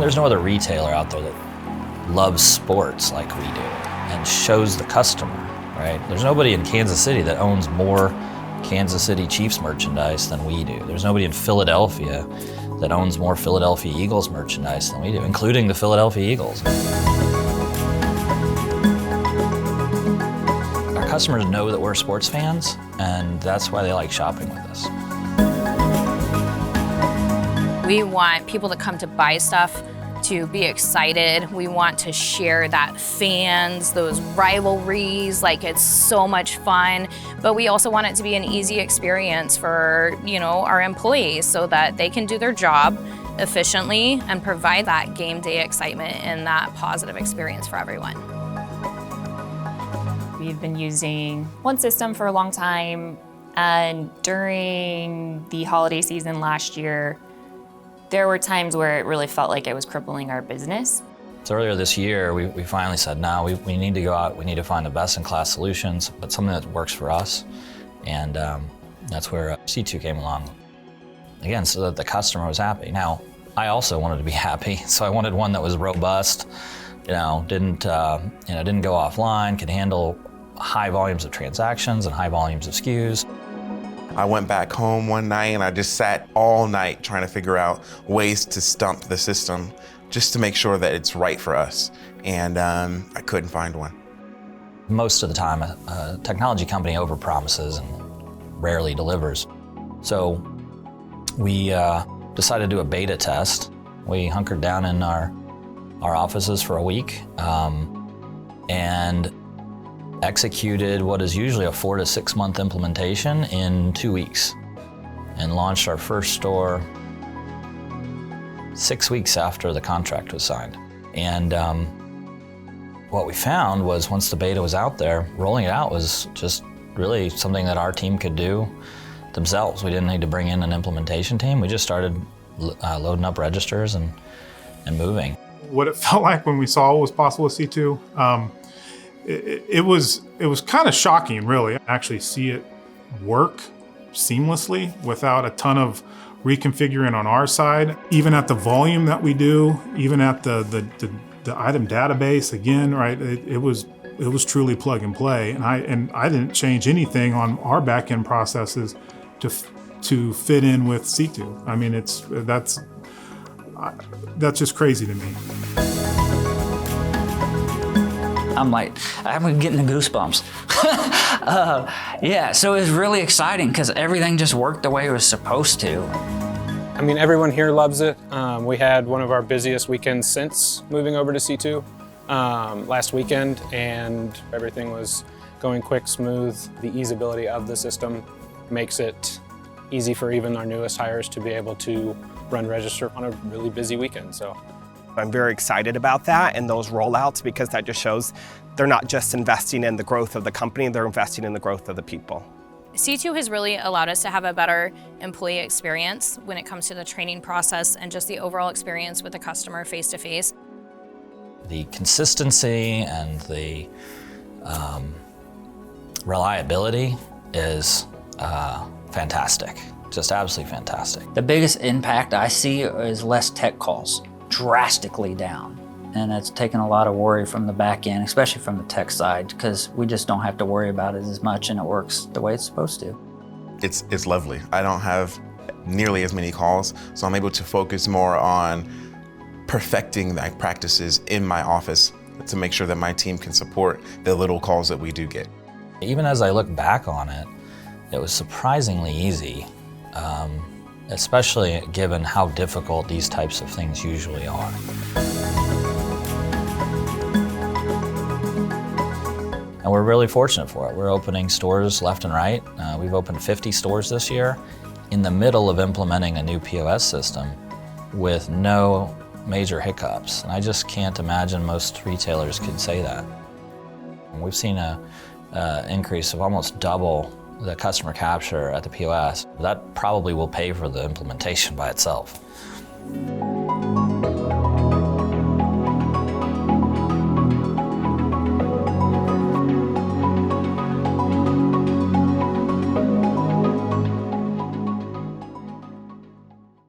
there's no other retailer out there that loves sports like we do and shows the customer, right? There's nobody in Kansas City that owns more Kansas City Chiefs merchandise than we do. There's nobody in Philadelphia that owns more Philadelphia Eagles merchandise than we do, including the Philadelphia Eagles. Our customers know that we're sports fans, and that's why they like shopping with us. We want people to come to buy stuff to be excited. We want to share that fans, those rivalries, like it's so much fun. But we also want it to be an easy experience for, our employees so that they can do their job efficiently and provide that game day excitement and that positive experience for everyone. We've been using one system for a long time, and during the holiday season last year, there were times where it really felt like it was crippling our business. So earlier this year, we finally said, no, we need to go out, we need to find the best-in-class solutions, but something that works for us. And that's where Sitoo came along. Again, so that the customer was happy. Now, I also wanted to be happy, so I wanted one that was robust, didn't go offline, could handle high volumes of transactions and high volumes of SKUs. I went back home one night and I just sat all night trying to figure out ways to stump the system just to make sure that it's right for us. And I couldn't find one. Most of the time, a technology company overpromises and rarely delivers. So we decided to do a beta test. We hunkered down in our offices for a week and executed what is usually a 4 to 6 month implementation in 2 weeks and launched our first store 6 weeks after the contract was signed. And what we found was once the beta was out there, rolling it out was just really something that our team could do themselves. We didn't need to bring in an implementation team. We just started loading up registers and moving. What it felt like when we saw what was possible with Sitoo, it was kind of shocking, really. Actually see it work seamlessly without a ton of reconfiguring on our side. Even at the volume that we do, even at the item database, again, right? It was truly plug and play, and I didn't change anything on our back end processes to fit in with Sitoo. I mean, that's just crazy to me. I'm getting the goosebumps. Yeah, so it was really exciting because everything just worked the way it was supposed to. I mean, everyone here loves it. We had one of our busiest weekends since moving over to Sitoo last weekend, and everything was going quick, smooth. The easeability of the system makes it easy for even our newest hires to be able to run register on a really busy weekend. So I'm very excited about that and those rollouts, because that just shows they're not just investing in the growth of the company, they're investing in the growth of the people. Sitoo has really allowed us to have a better employee experience when it comes to the training process and just the overall experience with the customer face-to-face. The consistency and the reliability is fantastic, just absolutely fantastic. The biggest impact I see is less tech calls, drastically down. And it's taken a lot of worry from the back end, especially from the tech side, because we just don't have to worry about it as much and it works the way it's supposed to. It's lovely. I don't have nearly as many calls, so I'm able to focus more on perfecting the practices in my office to make sure that my team can support the little calls that we do get. Even as I look back on it, it was surprisingly easy, especially given how difficult these types of things usually are. And we're really fortunate for it. We're opening stores left and right. We've opened 50 stores this year in the middle of implementing a new POS system with no major hiccups. And I just can't imagine most retailers could say that. We've seen an increase of almost double the customer capture at the POS. That probably will pay for the implementation by itself.